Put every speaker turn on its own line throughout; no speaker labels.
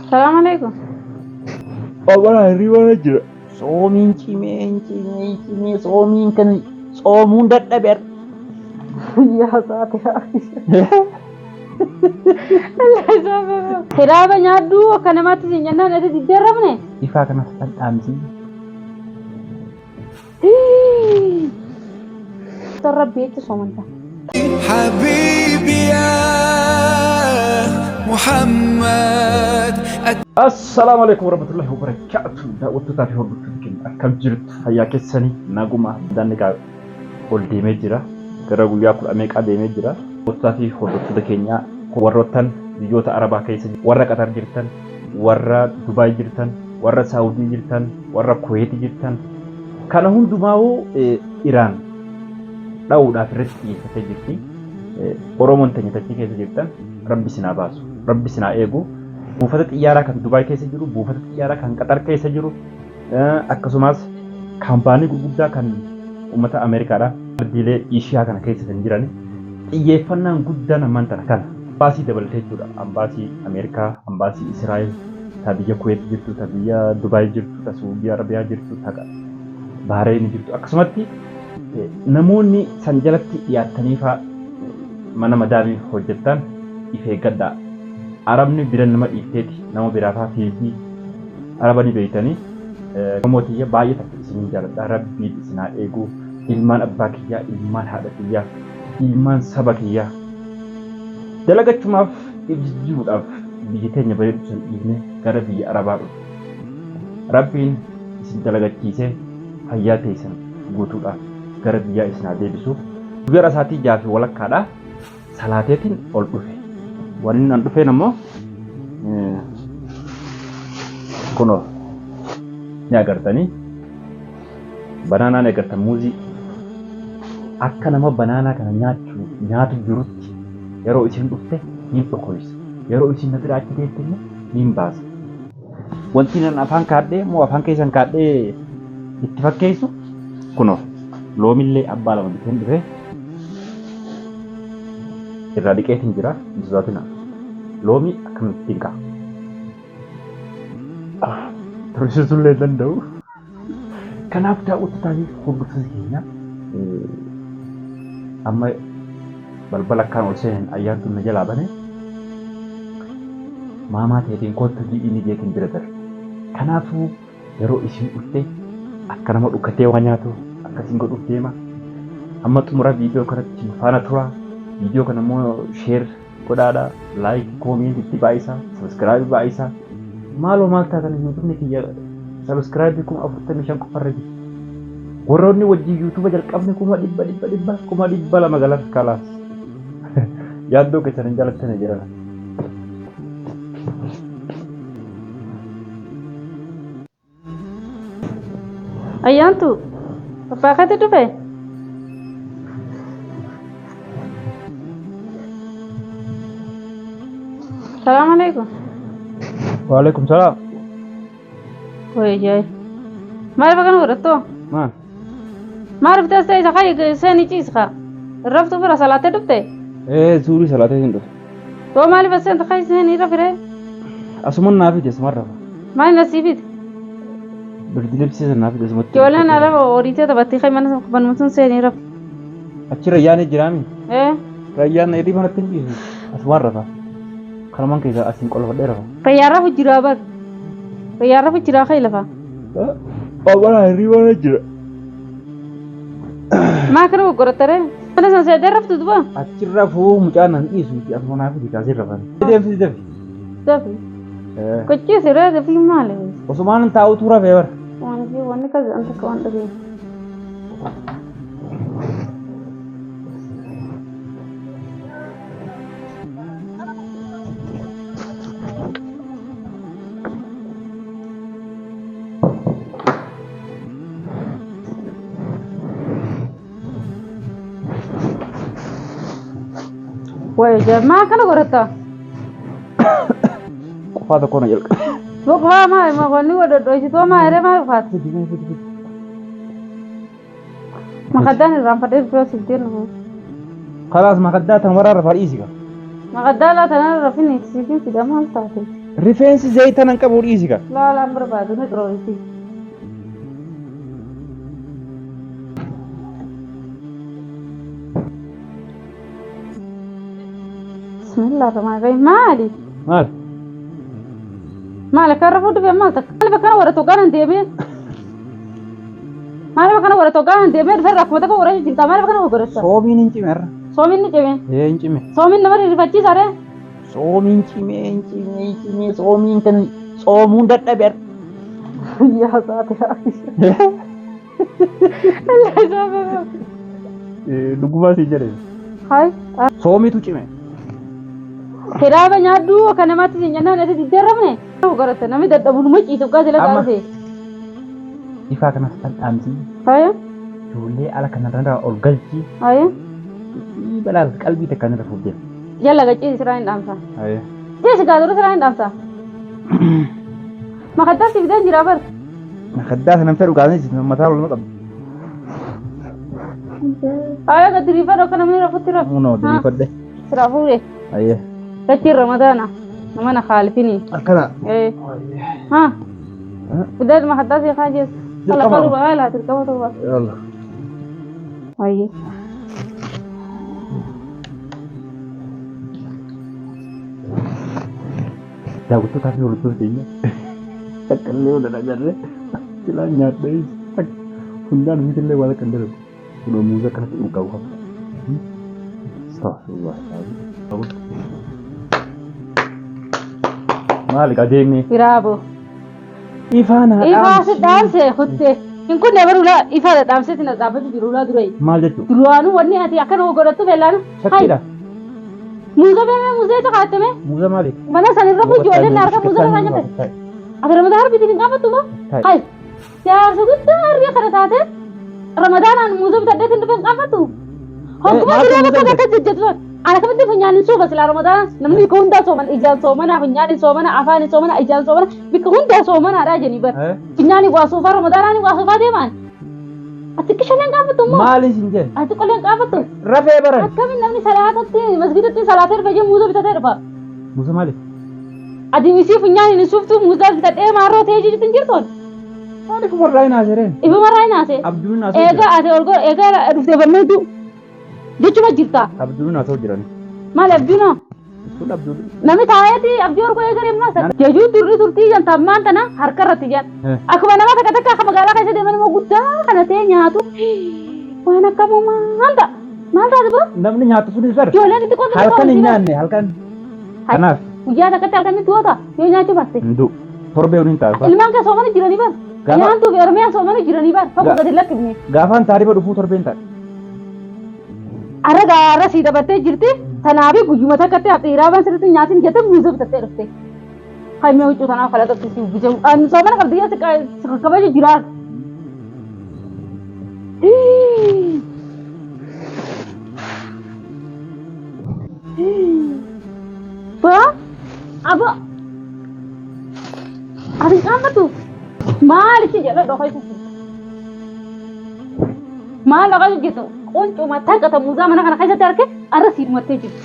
السلام عليكم.
والله الريوان جرا صومين كيمين صومين كان صومون دبر
يا ساتر يا أخي. Kiraaba nyaaddu akka namaatti siin jennaan ati diddarrabne.
Ifaa kanas dhadhaamsi.
Rabbi jecha soomanta.
حبيبي يا محمد.
السلام عليكم ورحمة الله وبركاته. دعوت تافي هربتكم أكم جرت حياك السني ناقوما دانك ولدي مجرا كرجو يأكل أمريكا دي مجرا وتافي هربتكم warroottan biyyoota arabaa keessa warra qatar jirtan warra dubaay jirtan warra saawudii jirtan warra kuweet jirtan kana hundumaa'u iraan dhaa'uudhaaf irratti xiyyeeffatee jirti oromoon tanyatachii keessa jirtan rabbi sinaa baasu rabbi sinaa eegu buufata xiyyaaraa kan dubaay keessa jiru buufata xiyyaaraa kan qatar keessa jiru akkasumas kaampaanii gurguddaa kan uummata ameerikaadha ardiilee ishiyaa kana keessa jiran xiyyeeffannaan guddaan ammaan tana kana ambasii dabalatee jechuudha. Ambasii Ameerikaa, ambasii Israa'el, biyya Kuweet jirtu, biyya Dubaay jirtu, Saudi Arabiyaa jirtu, Bahareen jirtu. Akkasumatti namoonni san jalatti dhiyaatanii fa'aa mana madaamii hojjetan if eeggadhaa. Arabni bira nama dhiifteeti nama biraa fa'aa fiigii arabani beeytanii namootiyya baay'ee takka isin jaalladha. Rabbiin isinaa eeguu ilmaan abbaa kiyyaa, ilmaan haadha kiyyaa, ilmaan saba kiyyaa. Dalagachumaaf ibsijuudhaaf biyya teenya bareedu san dhiifne gara biyya arabaa dhufu. Rabbiin isin dalagachiisee fayyaa teessan guutuudhaaf gara biyyaa isin deebisuuf guyyaa isaatii jaafi walakkaadha salaateetiin ol dhufe. Wanni an dhufeen ammoo kunoo ni agartanii banaanaan agartan muuzii akka nama banaanaa kana nyaatu jirutti yeroo isin dhufte niin dhokoysa yeroo isin na bira achi deemtenne niin baasa wanti nan afaan kaadhee moo afaan keessan kaadhee itti fakkeessu kunoo loomillee abbaa lama biteen dhufe irraa dhiqeetiin jira bisaatina loomii akkamittiin ka'a tursiisullee danda'u kanaaf daawwatu taasiif hordoftoota keenya amma balbala akkaan ol seenan ayyaantu na jalaa bane maamaa ta'eetiin kootta jiidhiin jeetiin bira darbe. Kanaafuu yeroo isin dhufte akka nama dhukkatee waa nyaatu akkasiin godhuuf deema. Amma xumura viidiyoo kanatti faana tura. Viidiyoo kana immoo sheer godhaadha, laayik, koomeent itti baay'isaa, sabiskiraayib baay'isaa. Maaloo maal taatan hin dhufne kiyya sabiskiraayib 45 qofarra jiru. Warroonni wajjin yuutuuba jalqabne 100 galas kalaas. Yaaddo keessan hin jaalattan jiran.
Ayyaantu abbaa kati dhufe. Salaam alaikum.
Waalaikum salaam.
Woi jai. Maal bagan godhatto?
Maal?
Maal bitas ta'e sakai seeni ciisqa. Raftu bira salaatee dhufte?
Suurii salaatee hin dhufe.
Too maali basen sakai seeni rafire?
Asuman naafite asumarra.
Maali nasiibite?
Birdi lebsiisa naafite asumatti.
Jooleen alaba horiitee taphatti kai mana banumsun seeni raf.
Achi rayyaan jiraami? Rayyaan edii manatti hin jiru. Asumarra fa. Kanaman keessa asiin qolfadhee rafa.
Rayyaarra fujiraa bak. Rayyaarra fujiraa kai lafa.
Awwala hirriibaa jira.
Maa kana goggorattare? Mana san seedee raftu duba?
Achirra fuu mucaan nan dhiisu asuma naafiti kaasee rafan. Deemsi dafi.
Dafi. Kochii siree dafi maali?
Osumaan taa'utu rafee bara.
Wanni kaza anta kawan dhabe. Woi, jemaah kan gorota.
Qofaa kono jalqa.
Bokwa ma wanni wado doji to ma ere ma fat. Makadan rampade pro sidin.
Khalas makadda tan warar farisi ka.
Makadda la tan rafini sidin tidak mal taate.
rifeensi zayita nan qabu dhiisi ka.
Laalaan barbaadu ni xirooriti. Bismillahirrahmanirrahim. Maali?
Maal?
Maali karra fuudhu bee maal takka? Maali bakkana warra tokkoon deebi'e? Maali bakkana warra tokkoon deebi'e dhufee rakkoo takka warra jirta maali bakkana gurguressa?
Soomiin hin cimeerra.
Soomiin ni cime?
Hin cime.
Soomiin nama rifachiisa ree?
Soomiin cime soomiin kan soomuun dadhabeer.
Yaa saate
Dhugumaa si jedhe.
Hai.
Soomitu cime.
Kiraaba nyaaddu akka namatti si nyannaan ati diddarramne? Garatta namni dadhabuluma ciisuuf gaa jala gaafate.
Ifaa kanas dhaamsi.
Hai.
Ijoollee ala kanarraa ol galchi.
Hai.
Balaal qalbii takka nirra fuudhee.
Jalla gachiisi siraa hin dhaamsa.
Hai.
Teessi gaadura siraa hin dhaamsa. Makaddaa si fideen jira bar.
Makaddaa sana namtee dhugaanii mataa olma qabdi.
Hai gadi rifa akka namni rafutti rafu.
Munoo diriifadhe.
Siraa fuudhee.
Ayyee.
Gachiin ramadaana. Nama na khaalifini.
Akkana.
Ha. Fideen makaddaa si kaa jees. Kala kalu baay'ee laati qaba ta'uu baatu.
Yalla.
Ayyee.
Daawwattoota fi hordoftoota keenya takkaallee wal agarre silaa nyaadhee hundaan miidhaglee waan akka hin darbu kun muuza kanatti hin qabu maali qadeemne
Biraabo.
ifaana
Ifaa si dhaamse kutte. Hin kunne barula ifaa dhaamse tina dhaabbatu jirulaa durai.
maal jechuudha
Duraanu wanni ati akkana godhattu beelaan.
shakkiidha
Muuza beemee muuzee tokkaatame.
muuza maali
Mana sanirra kun ijoolleen harka muuza irraa nyaate. Ati ramadaan bitiin hin qabatuma. Hai. Siyaasa guddaa harrii kana taate ramadaanaan muuza bitadhee hin dhufeen qabatu. Hogguma biraa bakka bakka jajjatu. Ana kamitti funyaan hin suufa silaa ramadaan namni bikka hundaa sooman ijaan soomana funyaan hin soomana afaan hin soomana ijaan soomana bikka hundaa soomanaadha jeni bar. Funyaan waa suufaa ramadaanaan waa suufaa deeman. Ati kishaleen qabatu moo?
maali sin jeen
Ati qoleen qabatu.
rafee baran
Akkamiin namni salaatatti masgidatti salaatee dhufa jee muuza bitatee dhufa.
muuza maali
Ati misii funyaan hin suuftu muuza bitadhee maarroo ta'ee jirtu hin jirtuun.
maali fumarraa hin haasireen
Ifuma irraa hin haase.
abduun haasoo
Egaa ati ol godha egaa dhuftee barnooddu jechuma jirta.
abduun haasoo jiran
Maal abdiinoo?
kun abduun
Namni taa'eeti abdii ol godhee garee maasa. Jechuun turrii turtii jantammaan tana harka irratti jan. Akkuma nama takka takka akka magaalaa keessa deeman immoo guddaa kana ta'e nyaatu. Waan akkamoo maal ta'a? Maal ta'a bira?
namni nyaatu sunis bar
Ijoolleen itti qotu
halkan hin nyaanne halkan kanaaf
guyyaa takkatti halkan itti goota yoo nyaachuu baatte.
hindu torbee hin taasifa
Ilmaan kee soomanii jiranii bar. Nyaantuu fi Oromiyaan soomanii jiranii bar. Fakku gadi lakkifne.
gaafaan taarifa dhufuu torbeen ta'a
Arra gaara sii dabattee jirti. Tanaafi guyyuma takkatti dhiiraa waan sirriitti nyaatiin jettee muuza bitattee dhufte. Haimee huccuu tanaaf kala tokkitti uwwisamu. Soomana qabdi yaa kabaju jiraat. Ba? Aba? Ati qaamatu? Maalitti jedha dhokee kufu? Maal dhokee jirtu? Quncuma takkata muuzaa mana kana keessatti arge arra sii dhumattee jirti.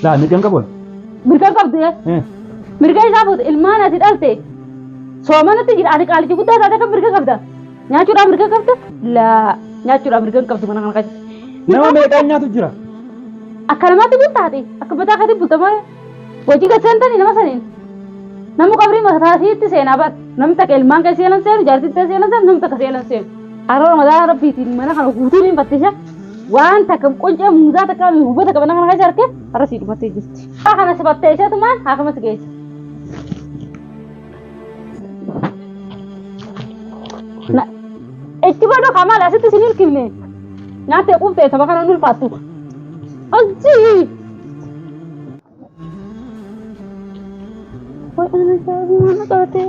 laa ni qabuun
Mirga qabdi. Mirga isaa fuute ilmaan ati dhalte soomanatti jira ati qaalichi guddaa taate kan mirga qabda. Nyaachuudhaaf mirga qabda? Laa nyaachuudhaaf mirga hin qabdu mana kana keessatti.
nama meeqaan nyaatu jira
Akka namaatti kun taate akka mataa keetti bultamaa hojii gad seentanii nama saniin. Namni qabrii mataasiitti seenaa bar namni takka ilmaan kee seenan seenu jaartitti seenan seenu namni takka seenan seenu. Haroo ramadaa rabbiitiin mana kana guutuun hin fattisha. Waan takka quncee muuzaa takka hubata qaba nama kana keessa arge har'a sii dhumattee jirti. Haa kana sifattee isheetu maal haa kamatti geessa. Itti badoo kamal asitti isin hirkifne nyaattee quuftee saba kana nun ulfaattu. Ajji! Waan ajaa'ibu waan qabatee.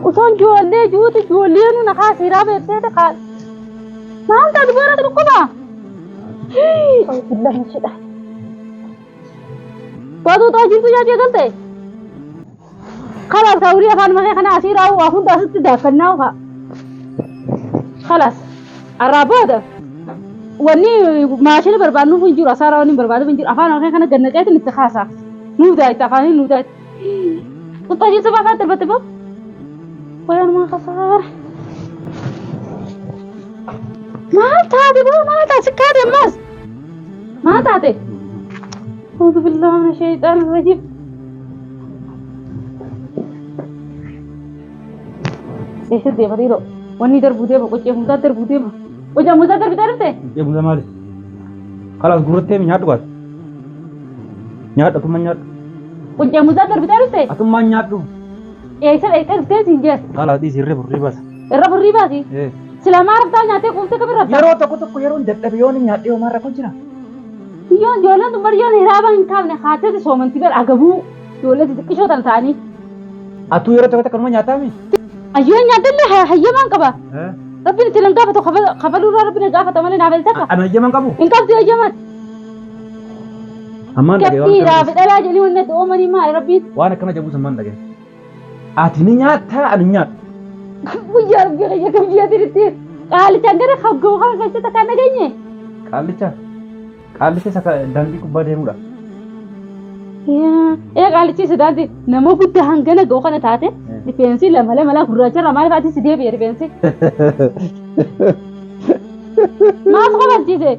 Usoon ijoollee juuti ijoollee nu nakaa siiraa beektee takaa. Maal taati boora dhukkubaa? Billa mishidha. Waatu ta'aa jirtu nyaatee galte. Kalaas kaawurii afaan makee kana asii raawuu waa hunda asitti daakannaa ufa. Kalaas arraa booda wanni maashina barbaadnuuf hin jiru asaaraa wanni barbaadu hin jiru afaan makee kana gannaqeetiin itti kaasaa. Nuuf daa'etti afaaniin nuuf daa'etti. طيب سبع فات البتبو وين ما خسر ما تعدي بو ما تعدي سكاد الناس ما تعدي أعوذ بالله من الشيطان الرجيم ايش دي بديرو وني دربو دي بقى كيف مدار دربو دي ما وجا مدار دربو دربته
يا ابو زمالي خلاص غرتي من ياد وقت ياد أتوم من ياد
وجا مدار دربو دربته
أتوم من ياد دو
ايش ده سينجس
خلاص دي سيرة بريباس
الرب الرباسي
إيه
سلام عرفت نياتي قلت كبر رب
يارو تكو يارو ندك بيون ياد يوم مرة كونجنا
يون جولان تمريون هرابا إنكام نخاتة سومن تبر أجابو جولان تكشوا تنتاني
أتو يارو تكو تكلم نياتا مي
أيوة نياتي اللي هي مان كبا
ها
ربنا تلم قافة خبلوا ربنا قافة تملي نعمل تكا
أنا جمان كابو
إنكام تيجي جمان
أمان دقيقة
كثير رابط ألا جلي ونت أمني ما ربي
وأنا كنا جابو زمان دقيقة أتني نياتا أنا نيات
ويا ربي يا كم جيا تريتي قال تانجر خبجو خا كذا تكانة جيني
كاليچا سكا دانجي كوبا ديمودا
يا قال تي سدانتي نمو بده هنگنا غوخنا تاته ديفنسي لملا ملا غراچا رمال فاتي سدي بير ديفنسي ما خبر تيجي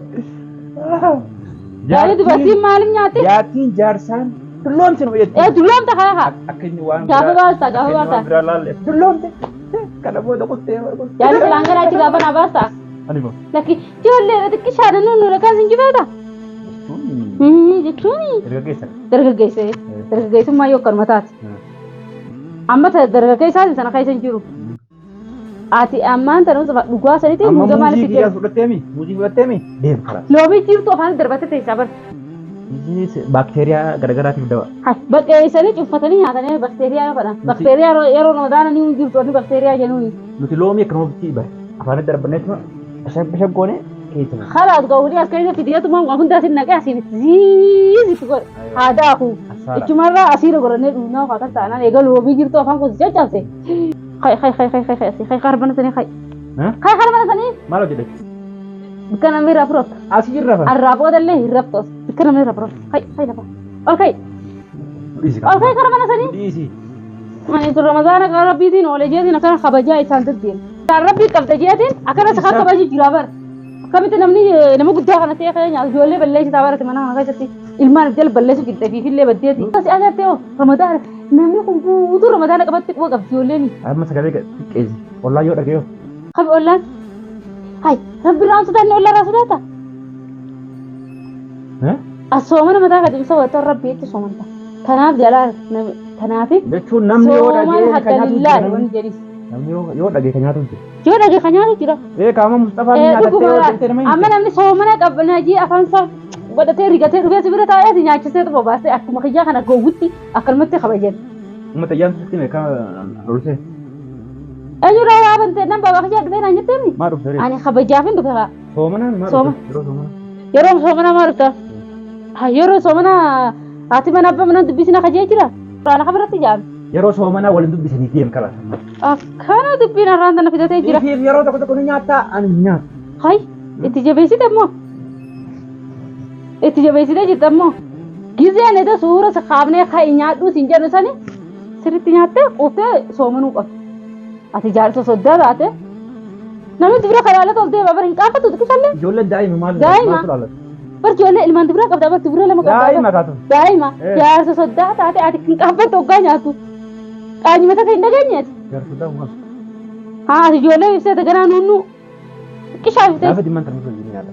قال دي بس مالين ياتي
ياتين جارسان دلوم تنو يت
ايه دلوم تخا
أكيد وان
جابوا بالتا
دلوم تي كنا بودا كنت
يعني سلانغا راجي غابا ناباستا
أني بو
لكن جولة رتك شادنو نوركا سنجبادا جتوني درجة ما يوكر متات أما درجة سنة كيسن جرو آتي أمان ترى سبب لقوا سنتي موجا مال
موجي يا سورة تيمي ديم خلاص
لو بيجيب تو أفان دربته تيسابر
ini bakteria gara-gara tiba
hai bakteria شوف فتني هذا نه bakteria ya pada bakteria يرو نودانا نيو جيب تو bakteria جنوني
nuti lomi kenapa tiba apa dar benet ma pesep kone gitu
خلاص قولي أسكاري فيديو تمام وأكون داسين نجا أسير زي تقول هذا أخو إجمالا أسير قرنة دونا وقتها تانا نيجا لو بيجير تو أفان كوزيا جالسة خي خربنا سني خي خربنا سني
malu jadi
bukan amir rapor
asir apa
الرابو ده اللي رابطوس bukan amir rapor خي لبا أوكي خربنا سني
isi
ما يصير رمضان قال ربي دين ولا جدين أكان خبجة يتانت الدين ربي كبت جدين أكان سخر خبجة جرابر كم تنامني نمو قد أنا تيجي يعني جوالي بلش تابارة منا أنا كذا إلمان الجل بلش قد في اللي بديتي بس أنا تيو رمضان نامني كم بودو رمضان كبت تقوى قبل جوالي
أما سكالي كذي والله يود أكيو
خب أقولك هاي ربي رام سداني ولا راسوداتا
ها
الصومنا متى قد بسوا ترى ربي تسومنا تناف جلال تنافي
betul namni yod age
kanyatu
namni yod age kanyatu
يودا جي خنيا كيرا
kamu Mustafa ni ada teo
أما نمني سومنا قبلنا جي أفانسا وده تيري قتير ربيع سبيرة تاعي تيجي عشان تيجي بابا سي أكو مخيجا خنا قوتي أكل متى خبجين
mata yang seperti mereka harusnya
أجو رايا بنت نم بابا خيجا كده نانجي تاني
maruf dari
أنا خبجا فين بكرة
somana maruf
Soma.
somana
يروم سومنا ما رفتا هاي يروم سومنا هاتي من أبا من دبيسنا خجيا كيرا أنا خبرت جام
yaro somana walin tuh bisa diam kalah
أكنا دبينا راندنا في دتي كيرا
yaro takut nyata nyat
هاي إتجابيسي تمو إتجابيسي ده جتمو gize ne da suura sa khabne khaynya du sinjar sani sirtinya te ote somanu ko ati jar to sodda baate nami dibra kharala to de babar inka fa tu kisalle
jolle daima mal
daima par jolle ilman dibra qabda bar dibra lama qabda
daima katu
daima jar to sodda taate ati inka fa to ganya tu kaji mata kinda ganya
jar sudah mas
ha ati jolle ise ta gana nunu kisha vite
dapat diman terus ini ada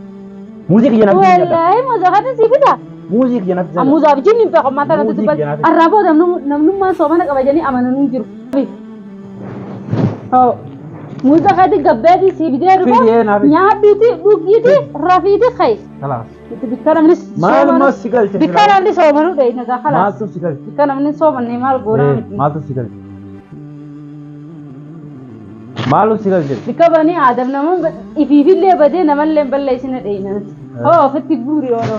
musik ya nabi
wallahi muzakata sibida
musik ya nabi
amuza bijini pe ko mata na tubat arabo da namnu ma so mana kabajani amananu jiru oh muza khadi gabbadi sibide ruba nya biti bugiti rafidi khay
خلاص
itu bikara minis
ما سيقل
bikara minis so manu dai naga
ما
khalas
تو سيقل
bikara minis so manne mal gora
ما تو سيقل मालू सिगल जे
bikabani adam namun ififille bade namalle balle sine dai nan oh fatti guri oro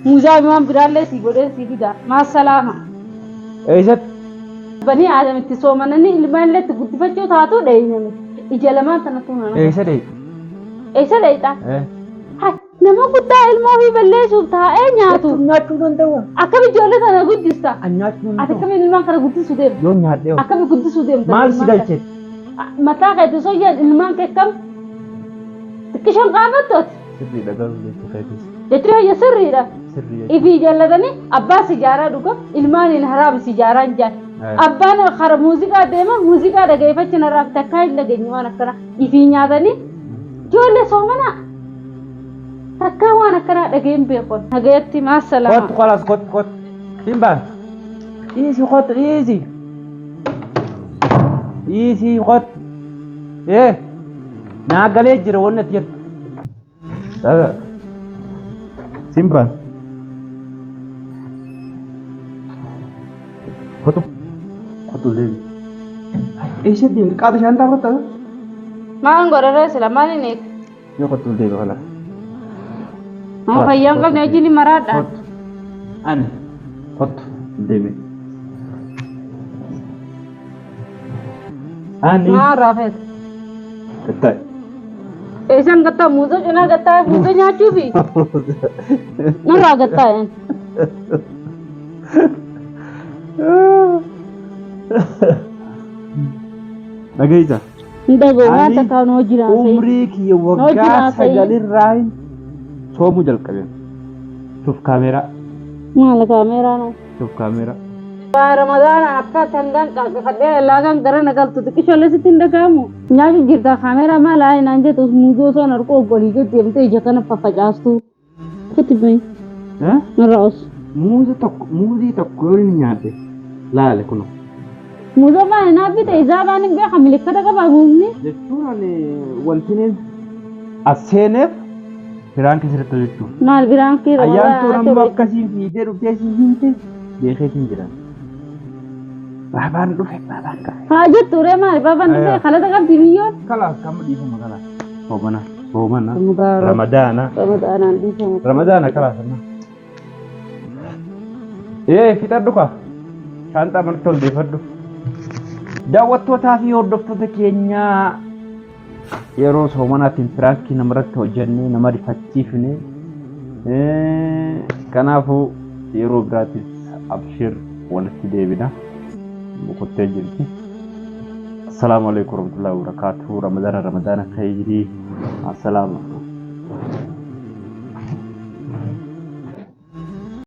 muza imam biralle si gode si bida ma salama
ऐसा
bani adam itti so manani ilmalle guddifacho taatu dai nan ijalama tanatu nan
ऐसा दे
ऐसा dai ta
eh
ha nama guddaa ilmoo fi balleessuuf taa'ee nyaatu.
Nyaachuu danda'u.
Akkami ijoollee sana guddista?
Nyaachuu
Ati
danda'u.
akkamiin ilmaan kana guddisuu deemta?
Yoo nyaadhee
Akkami guddisuu deemta?
maal si galche?
Mataa keetti soyyaan ilmaan kee kam? Xiqqishaan qaafattooti.
Sirriidha garuu jechuu feetis.
Jechuun hayya sirriidha.
Sirrii
Ifii jallatanii abbaa sijaaraa dhuga ilmaaniin haraam sijaaraa hin jaan. Abbaan kara muuziqaa deema muuziqaa dhaggeeffachuu narraa takkaa hin dhageenye waan akkana ifii nyaatanii ijoollee soomanaa takkaa waan akkanaa dhageen beekon nagayetti maasalaama.
Kot kolas kot. Simbaan. Easy kot easy. Easy kot. Naa galee jira wanna tiyatu.
Simpan. Kotu lebi.
Eesha deemte qaata shantaa kotta.
Maan godhara sila maaliin eeg?
Yoo kotu lebi kala.
Maa fayyaan qabne wajjin maraadhaan.
Ani kotu deemi. Ani.
Maa raafet.
Ketai.
Eesaan gattaa muuza cinaa gattaa muuza nyaachuufi. Narraa gattaa een.
Nagaisa.
Ndagoo waan takkaa noo jiraan ta'e.
Umrii kiyya waggaa sagalirraa soomuu jalqabeen. Suuf kaameeraa.
Maal kaameeraa noo?
Suuf kaameeraa.
Waa Ramadaan akka tangaan qaqqafadhee laagaan gara nagaltu xiqqishoollee sitti hin dhaga'amu. Nyaatu jirta kaameeraa maal haa naan jettu muuzoo osoo narqoo obbolii gadi deemtee ija kana faffacaastu. Kutti bayi. Narraa os.
Muuzii tokko yoo inni nyaate laale kunuun.
Muuzoo maal naaf bite isaa baan hin beeka milikkata qabaa muuzni.
Jechuun ani wanti as seeneef biraan keessatti jechuudha.
Maal biraan kee
Ayyaantuun amma akkasiin fiidee dhuftee siin himte beekeetiin jiran. Baabaan dhufe.
Haa jettu ree maal baabaan dhufe kalata qabdi biyyoon.
Kalaas kama dhiifama kalaas. Hoomana.
Ramadana.
Ramadaanaan dhiifama.
Ramadana kalaas amma. Fixadhu kaa. Shaanxaa marti ol deeffadhu.
Daawwattootaa fi hordoftoota keenyaa yeroo soomanaatiin firaankii namarratti hojjennee nama rifachiifne kanaafuu yeroo biraatiif abshir walitti deebina boqottee jirti. Assalaamu alaikum warahmatullahi wabarakatuh. Ramadana khayri. Assalaamu.